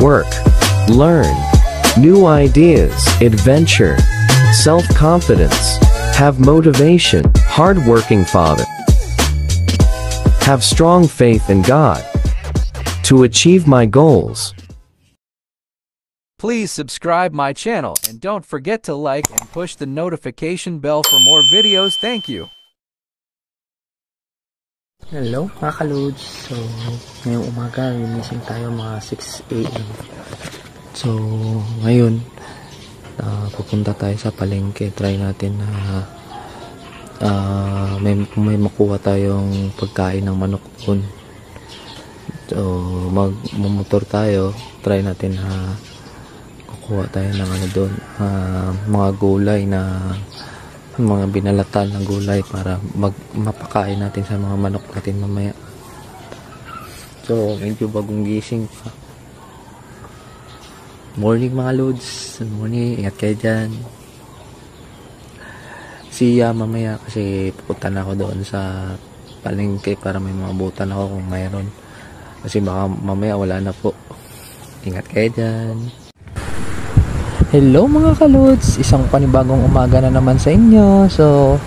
work, learn new ideas, adventure, self-confidence, have motivation, hard-working father. Have strong faith in God to achieve my goals. Please subscribe my channel and don't forget to like and push the notification bell for more videos. Thank you. Hello mga ka-loads. So ngayong umaga gumising tayo mga 6 AM. So ngayon pupunta tayo sa palengke. Try natin na may makuha tayong pagkain ng manok doon. So magmumotor tayo. Try natin na kukuha tayo ng ano doon, mga gulay na mga binalatan na gulay para mapakain natin sa mga manok natin mamaya. So medyo bagong gising pa. Morning mga loads. Morning, ingat kayo dyan. Siya mamaya kasi pupunta na ako doon sa palengke para may mabutan ako kung mayroon, kasi baka mamaya wala na po. Ingat kayo dyan. Hello mga ka-loads, isang panibagong umaga na naman sa inyo. So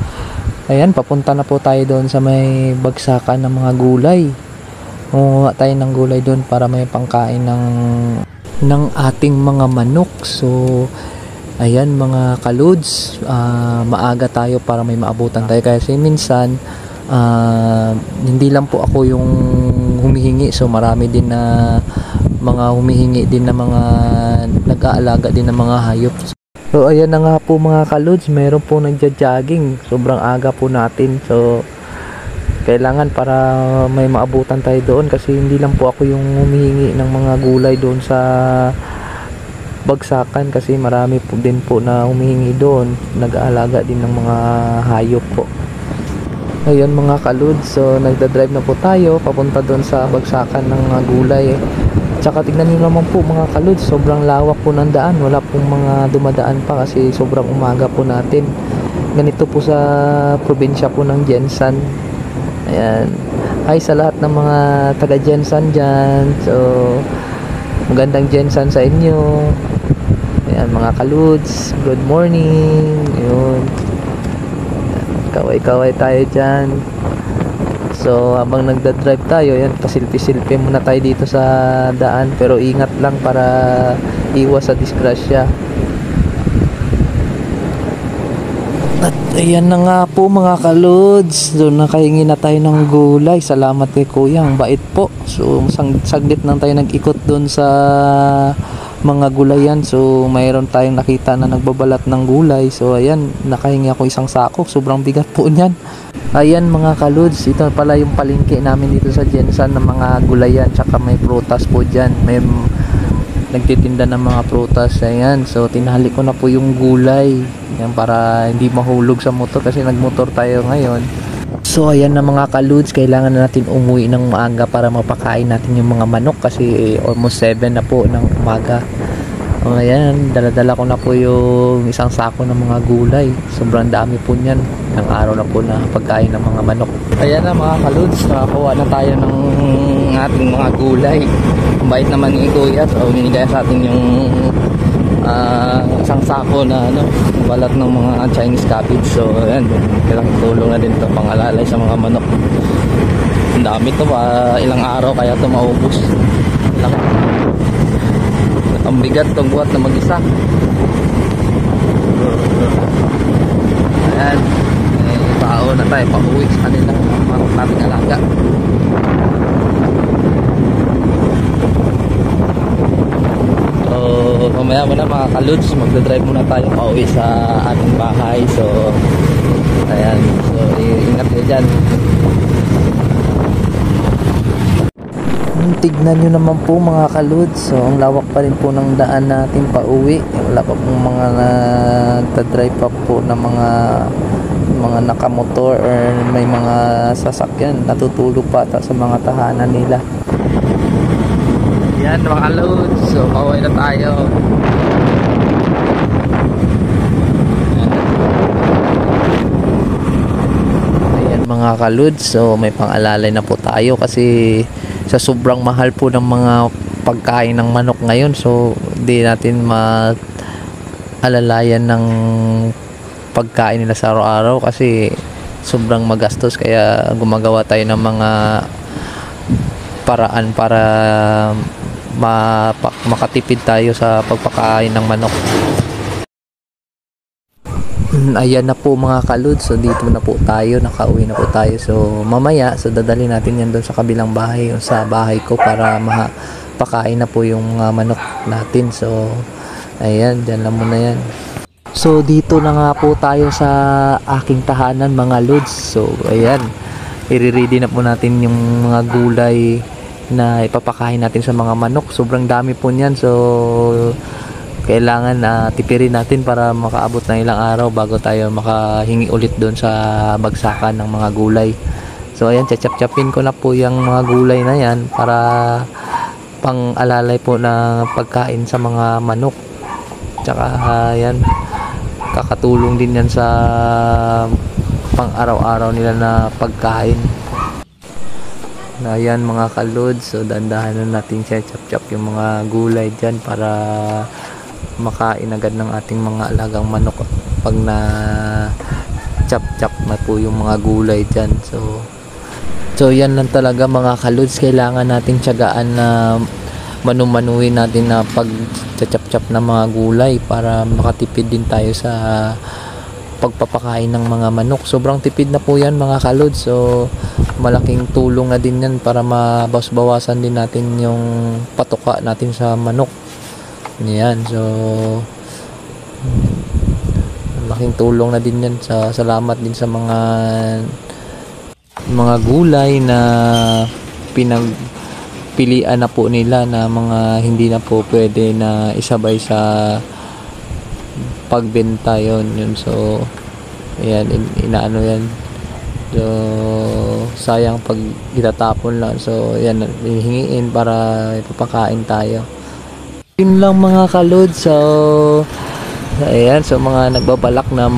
ayan, papunta na po tayo doon sa may bagsakan ng mga gulay. Kumuha tayo ng gulay doon para may pangkain ng ating mga manok. So ayan mga ka-loads, maaga tayo para may maabutan tayo, kasi minsan hindi lang po ako yung humihingi, so marami din na mga humihingi din na mga nag-aalaga din ng mga hayop. So ayan na nga po mga ka-loads, meron po nagja-jogging. Sobrang aga po natin, so kailangan para may maabutan tayo doon, kasi hindi lang po ako yung humihingi ng mga gulay doon sa bagsakan, kasi marami po din po na humihingi doon, nag-aalaga din ng mga hayop po. Ayun mga ka-loads, so nagda-drive na po tayo papunta doon sa bagsakan ng mga gulay. Tsaka tignan niyo naman po mga ka-loads, sobrang lawak po ng daan, wala pong mga dumadaan pa kasi sobrang umaga po natin. Ganito po sa probinsya po ng Jensan. Ayan, hi sa lahat ng mga taga Jensan dyan. So magandang Jensan sa inyo. Ayan mga ka-loads, good morning. Ayun, kaway-kaway tayo dyan. So habang nagda-drive tayo, yan, pasilpi-silpi muna tayo dito sa daan, pero ingat lang para iwas sa disgrasya. At ayan na nga po mga ka-loads, so nakahingi na tayo ng gulay. Salamat kay kuya, ang bait po. So saglit lang tayo nag-ikot doon sa mga gulayan. So mayroon tayong nakita na nagbabalat ng gulay. So ayan, nakahingi ako isang sako, sobrang bigat po niyan. Ayan mga ka-loads, ito pala yung palengke namin dito sa Jensan ng mga gulayan, tsaka may prutas po dyan, may nagtitinda ng mga prutas. Ayan, so tinali ko na po yung gulay yan para hindi mahulog sa motor, kasi nagmotor tayo ngayon. So ayan na mga ka-loads, kailangan na natin umuwi ng maaga para mapakain natin yung mga manok, kasi almost 7 na po ng umaga. O ayan, daladala ko na po yung isang sako ng mga gulay. Sobrang dami po niyan. Ng araw na po na pagkain ng mga manok. Ayan na mga ka-loads, nakakuha na tayo ng ating mga gulay. Ang bait naman ni kuya, so binigay sa atin yung isang sako na balat ng mga Chinese cabbage. So ayan, kailangan tulong na din ito, pangalalay sa mga manok. Ang dami ito, ilang araw kaya ito maubos. Ang bigat itong buhat na mag-isa. Ayan, pao na tayo, pauwi sa kanila manok nating alaga. So mamaya muna mga ka-loads, magdadrive muna tayo pauwi sa ating bahay. So ayan, so ingat kayo dyan. Tignan nyo naman po mga ka-loads, so ang lawak pa rin po ng daan natin pauwi. Wala pa pong mga nagdadrive pa po na mga nakamotor or may mga sasakyan, natutulog pa sa mga tahanan nila. Yan mga ka-loads, so pauwi na tayo. Ayan mga ka-loads, so may pang-alalay na po tayo, kasi sa sobrang mahal po ng mga pagkain ng manok ngayon, so di natin maalalayan ng pagkain nila sa araw-araw kasi sobrang magastos, kaya gumagawa tayo ng mga paraan para makatipid tayo sa pagpakain ng manok. Ayan na po mga kalods, so dito na po tayo, nakauwi na po tayo. So mamaya, so dadali natin yan doon sa kabilang bahay, sa bahay ko, para pakain na po yung manok natin. So ayan, dyan lang muna yan. So dito na nga po tayo sa aking tahanan mga lods. So ayan, i-ready na po natin yung mga gulay na ipapakain natin sa mga manok. Sobrang dami po niyan, so kailangan tipirin natin para makaabot ng ilang araw bago tayo makahingi ulit doon sa bagsakan ng mga gulay. So ayan, chachap-chapin ko na po yung mga gulay na yan para pang alalay po na pagkain sa mga manok. Tsaka ayan, kakatulong din yan sa pang araw-araw nila na pagkain. Ayan mga kalods, so dandahan na natin chachap-chap yung mga gulay dyan para makain agad ng ating mga alagang manok pag na chap-chap na po yung mga gulay dyan. So yan lang talaga mga kalods, kailangan nating tiyagaan na manumanuhin natin na pag chap-chap na mga gulay para makatipid din tayo sa pagpapakain ng mga manok. Sobrang tipid na po yan mga kalods, so malaking tulong na din yan para mabawas-bawasan din natin yung patuka natin sa manok. Yan, so malaking tulong na din yan. Salamat din sa mga gulay na pinagpilian na po nila na mga hindi na po pwede na isabay sa pagbenta yun. So ayan, inaano yan, so sayang pag itatapon lang, so yan, hihingiin para ipapakain tayo. Yun lang mga kalod. So ayan, so mga nagbabalak na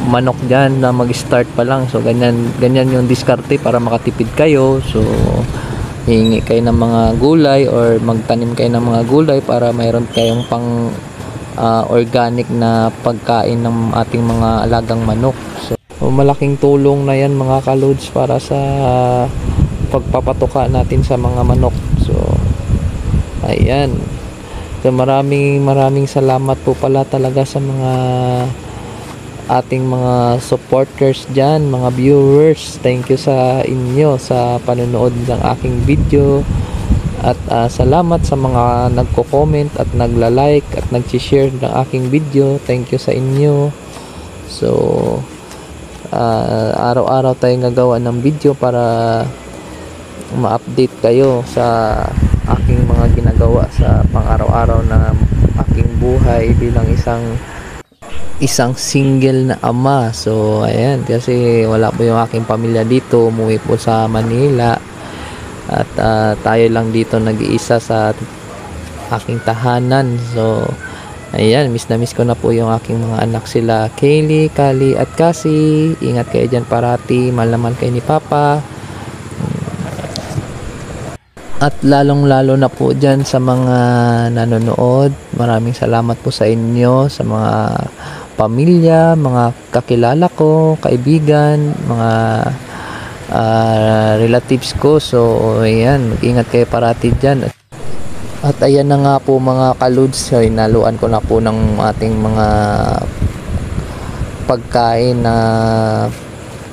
manok dyan na mag-start pa lang, so ganyan yung diskarte para makatipid kayo. So hihingi kayo ng mga gulay or magtanim kayo ng mga gulay para mayroon kayong pang organic na pagkain ng ating mga alagang manok. So malaking tulong na yan mga kalods para sa pagpapatuka natin sa mga manok. So ayan, so maraming salamat po pala talaga sa mga ating mga supporters dyan, mga viewers. Thank you sa inyo sa panonood ng aking video. At salamat sa mga nagko-comment at nagla-like at nag-share ng aking video. Thank you sa inyo. So araw-araw tayong gagawa ng video para ma-update kayo sa aking mga ginagawa sa pang-araw-araw na aking buhay bilang isang single na ama. So ayan, kasi wala po yung aking pamilya dito, umuwi po sa Manila at tayo lang dito nag-iisa sa aking tahanan. So ayan, miss na miss ko na po yung aking mga anak, sila Kaylee, Kali at Cassie. Ingat kayo dyan parati, mahal naman kayo ni Papa. At lalong lalo na po dyan sa mga nanonood, maraming salamat po sa inyo, sa mga pamilya, mga kakilala ko, kaibigan, mga relatives ko. So ayan, mag-ingat kayo parati dyan. At ayan na nga po mga kalods, so inaluan ko na po ng ating mga pagkain na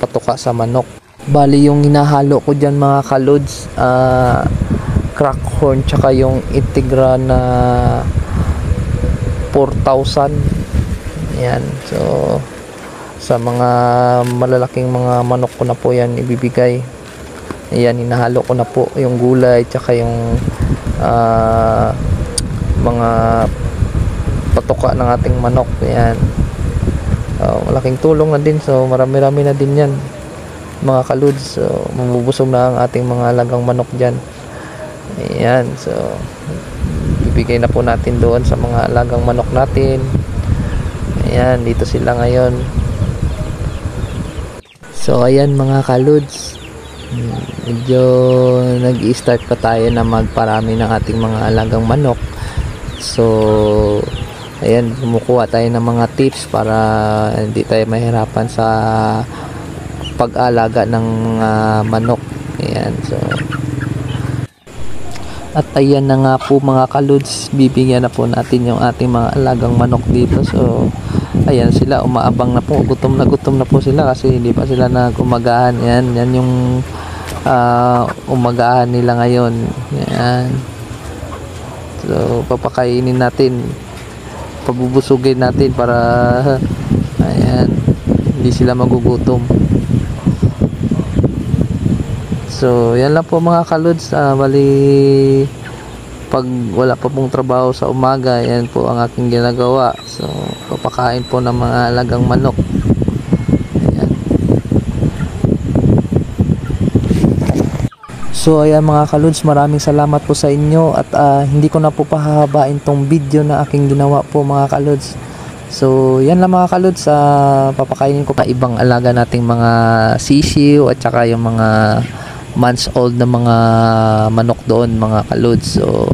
patuka sa manok. Bali yung hinahalo ko dyan mga kalods, crack horn tsaka yung Integra na 4,000. Yan, so sa mga malalaking mga manok ko na po yan ibibigay. Ayan, hinahalo ko na po yung gulay tsaka yung mga patuka ng ating manok. Ayan, malaking tulong na din, so marami-rami na din yan mga kalods. So mabubusog na ang ating mga alagang manok dyan. Ayan, so bibigay na po natin doon sa mga alagang manok natin. Ayan, dito sila ngayon. So ayan mga kalods, Medyo nag-i-start pa tayo na magparami ng ating mga alagang manok. So ayan, kumukuha tayo ng mga tips para hindi tayo mahirapan sa pag-alaga ng manok. Ayan, so at ayan na nga po mga kaludes, bibigyan na po natin yung ating mga alagang manok dito. So ayan sila, umaabang na po, gutom na po sila kasi hindi pa sila nagumagahan. Yan yung umagahan nila ngayon. Yan, so papakainin natin, pabubusugin natin para ayan, hindi sila magugutom. So yan lang po mga kaludes. Bali pag wala pa pong trabaho sa umaga, yan po ang aking ginagawa. So papakain po ng mga alagang manok. Ayan. So ayan mga kaludes, maraming salamat po sa inyo at hindi ko na po pahahabain tong video na aking ginawa po mga kaludes. So yan lang mga kaludes, papakainin ko pa ibang alaga nating mga sisiw at saka yung mga months old na mga manok doon mga kaludes. So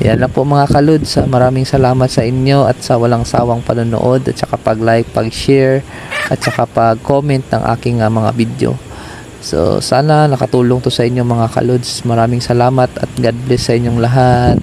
yan lang po mga kaludes, maraming salamat sa inyo at sa walang sawang panonood at saka pag-like, pag-share at saka pag-comment ng aking mga video. So sana nakatulong to sa inyo mga kaludes. Maraming salamat at God bless sa inyong lahat.